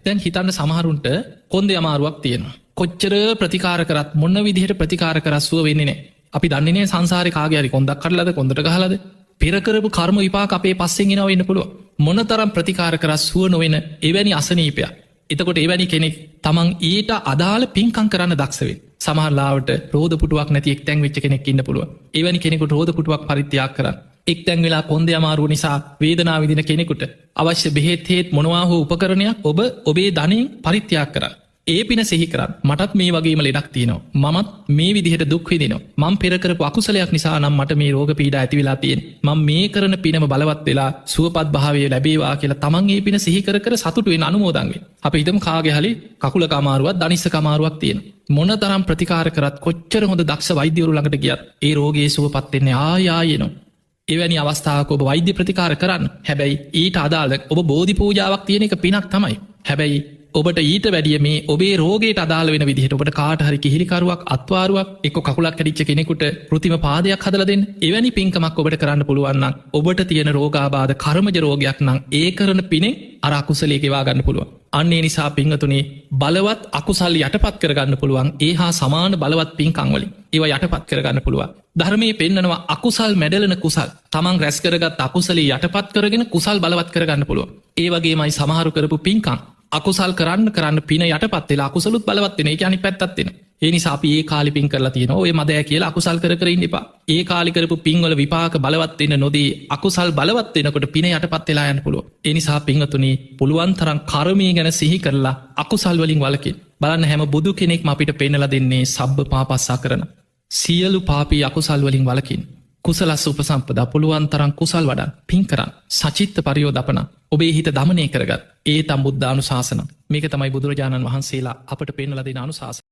දැන් හිතන්න සමහරුන්ට කොන්දේ අමාරුවක් තියෙනවා. කොච්චර ප්‍රතිකාර කරත් මොන්න විදිහට ප්‍රතිකාර කරස්ුව වෙන්නේ නෑ. අපි දන්නේ සංසාරය කාගයාරි කොන්දක් කරලද කොඳට ගහලද පෙරකරපු කර්ම විපාක අපේ පස්සෙන් එනව වෙන්න පුළුව. මොනතරම් ප්‍රතිකාර කරස්ුව නොවෙන එවැනි අසනීපයක්. එතකොට එවැනි කෙනෙක් තමන් ඊට අදාළ පින්කං කරන්න දක්ෂවේ. සමහරලාවට රෝධපුටුවක් නැති එක්තැන් වෙච්ච කෙනෙක් ඉන්න පුළුව. එවැනි කෙනෙකුට රෝධපුටුවක් පරිත්‍යයක් කරන්න. එක්තැන් වෙලා කොන්ද අමාරුව නිසා වේදනා විදින කෙනෙකුට අවශ්‍ය බෙහෙත් හේත් මොනවා හෝ උපකරණයක් ඔබ ඔබේ ධනයෙන් පරිත්‍යයක් කරන්න. ඒ පින සිහි කරන්න මටත් මේ වගේම ලෙඩක් තියනවා මත් මේ විදිහට දුක්විදිනවා මං පෙරකරපු අකුසලයක් නිසා නම් මට මේ රෝග පීඩ ඇති වෙලා තියෙන් මං මේ කරන පිනම බලවත් වෙලා සුවපත් භාවය ලැබේවා කියලා තමන් ඒ පින සිහිකර සතුටුවෙන් අනුමෝදන්ගේ අප ඉතම කාගෙහලි කකුල කමාරුවත් දනිස්ස කමාරුවක් තියෙන මොන තරම් ප්‍රතිකාර කරත් කොච්චර හොඳ දක්ෂ වෛද්‍යවරු ළඟට ගියත් ඒ රෝගේ සුවපත්වෙන්නේ ආයායනවා එවැනි අවස්ථාවක ඔබ වෛද්‍ය ප්‍රතිකාර කරන්න හැබැයි ඊට අදාළ ඔබ බෝධි පූජාවක් තියෙන එක පිනක් තමයි හැබැයි ඔබට ඊට වැඩිය මේ ඔබේ රෝගේට අදාළ වෙන විදිහට ඔබට කාටහරි කිහිලිකරුවක් අත්වාරුවක් එක්ක කකුලක් කැඩිච්ච කෙනෙකුට කෘතිම පාදයක් හදල දෙන්න එවැනි පින්කමක් ඔබට කරන්න පුළුවන්නම් ඔබට තියෙන රෝගාබාධ කර්මජ රෝගයක් නම් ඒ කරන පිනෙක් අර අකුසලේගෙවා ගන්න පුළුවන් අන්නේ නිසා පිංහතුනේ බලවත් අකුසල් යටපත් කරගන්න පුළුවන් ඒ හා සමාන බලවත් පින්කංවලින් ඒව යටපත් කරගන්න පුළුවන් ධර්මය පෙන්න්නනවා අකුසල් මැඩලන කුසල් තමන් රැස් කරගත් අකුසලේ යටපත් කරගෙන කුසල් බලවත් කරගන්න පුළුව ඒවගේ මයි සමහරු කරපු පින්කං අකුසල් කරන්න පින යටපත් වෙලා අකුසලුත් බලවත්වෙන එක අනි පැත්තත්වෙන ඒ නිසාපි ඒ කාලිපින් කරලා තියෙන ඔය මදය කියලා අකුසල් කරන්න එපා ඒ කාලිකරපු පින්වල විපාක බලවත්වෙන නොදී අකුසල් බලවත්වෙනකොට පින යටපත් වෙලා යන්න පුළුව ඒ නිසා පිංහතුනි පුළුවන් තරම් කර්මය ගැන සිහි කරලා අකුසල් වලින් වලකින් බලන්න හැම බුදු කෙනෙක් අපිට පෙන්නල දෙන්නේ සබ්බ පාපස්සා කරන සියලු පාපී අකුසල් වලින් වලකින් කුසලස් උපසම්පදා පුළුවන් තරම් කුසල් වඩන් පින් කරන්න සචිත්ත පරියෝදපන ඔබේ හිත දමනය කරගත් ඒ තම් බුද්ධානු ශාසන මේක තමයි බුදුරජාණන් වහන්සේලා අපට පෙන්නල දෙන අනු ශාසන